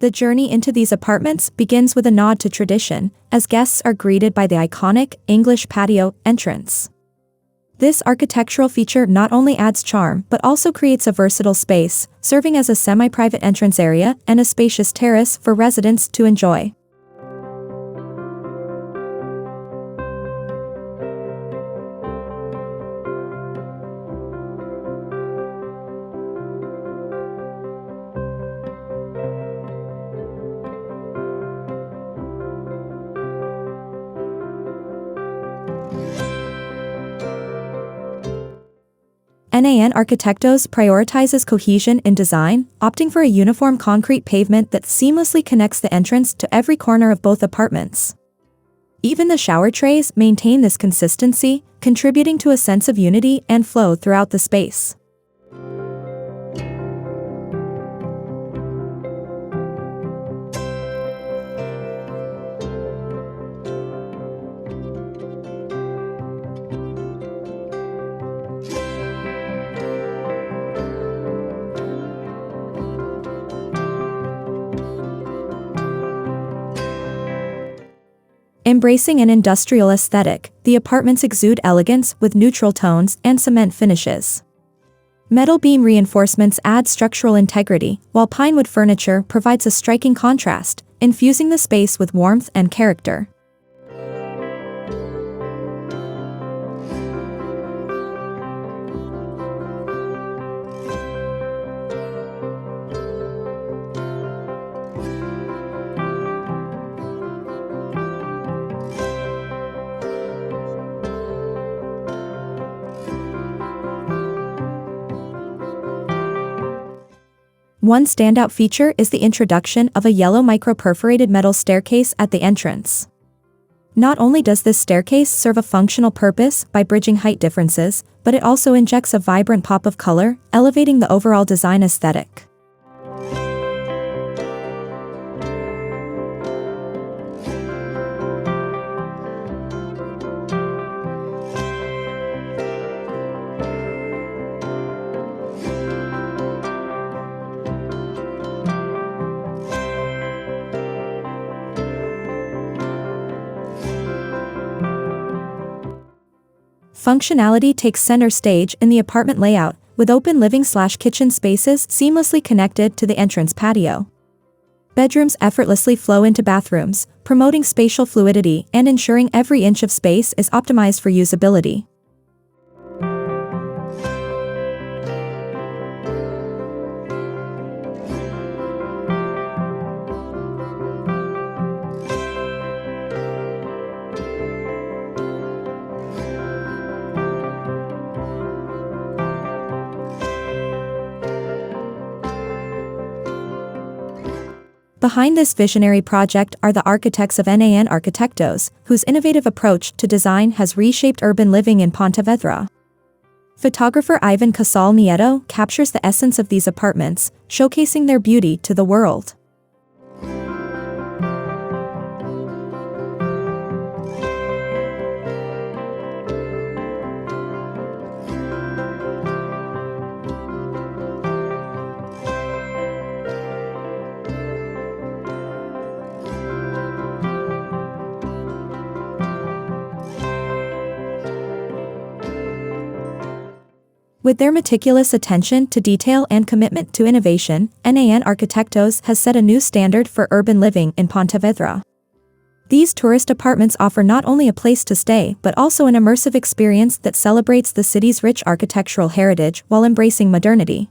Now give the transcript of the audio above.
The journey into these apartments begins with a nod to tradition, as guests are greeted by the iconic English patio entrance. This architectural feature not only adds charm but also creates a versatile space, serving as a semi-private entrance area and a spacious terrace for residents to enjoy. NAN Arquitectos prioritizes cohesion in design, opting for a uniform concrete pavement that seamlessly connects the entrance to every corner of both apartments. Even the shower trays maintain this consistency, contributing to a sense of unity and flow throughout the space. Embracing an industrial aesthetic, the apartments exude elegance with neutral tones and cement finishes. Metal beam reinforcements add structural integrity, while pinewood furniture provides a striking contrast, infusing the space with warmth and character. One standout feature is the introduction of a yellow micro-perforated metal staircase at the entrance. Not only does this staircase serve a functional purpose by bridging height differences, but it also injects a vibrant pop of color, elevating the overall design aesthetic. Functionality takes center stage in the apartment layout, with open living/kitchen spaces seamlessly connected to the entrance patio. Bedrooms effortlessly flow into bathrooms, promoting spatial fluidity and ensuring every inch of space is optimized for usability. Behind this visionary project are the architects of NAN Arquitectos, whose innovative approach to design has reshaped urban living in Pontevedra. Photographer Ivan Casal Nieto captures the essence of these apartments, showcasing their beauty to the world. With their meticulous attention to detail and commitment to innovation, NAN Arquitectos has set a new standard for urban living in Pontevedra. These tourist apartments offer not only a place to stay but also an immersive experience that celebrates the city's rich architectural heritage while embracing modernity.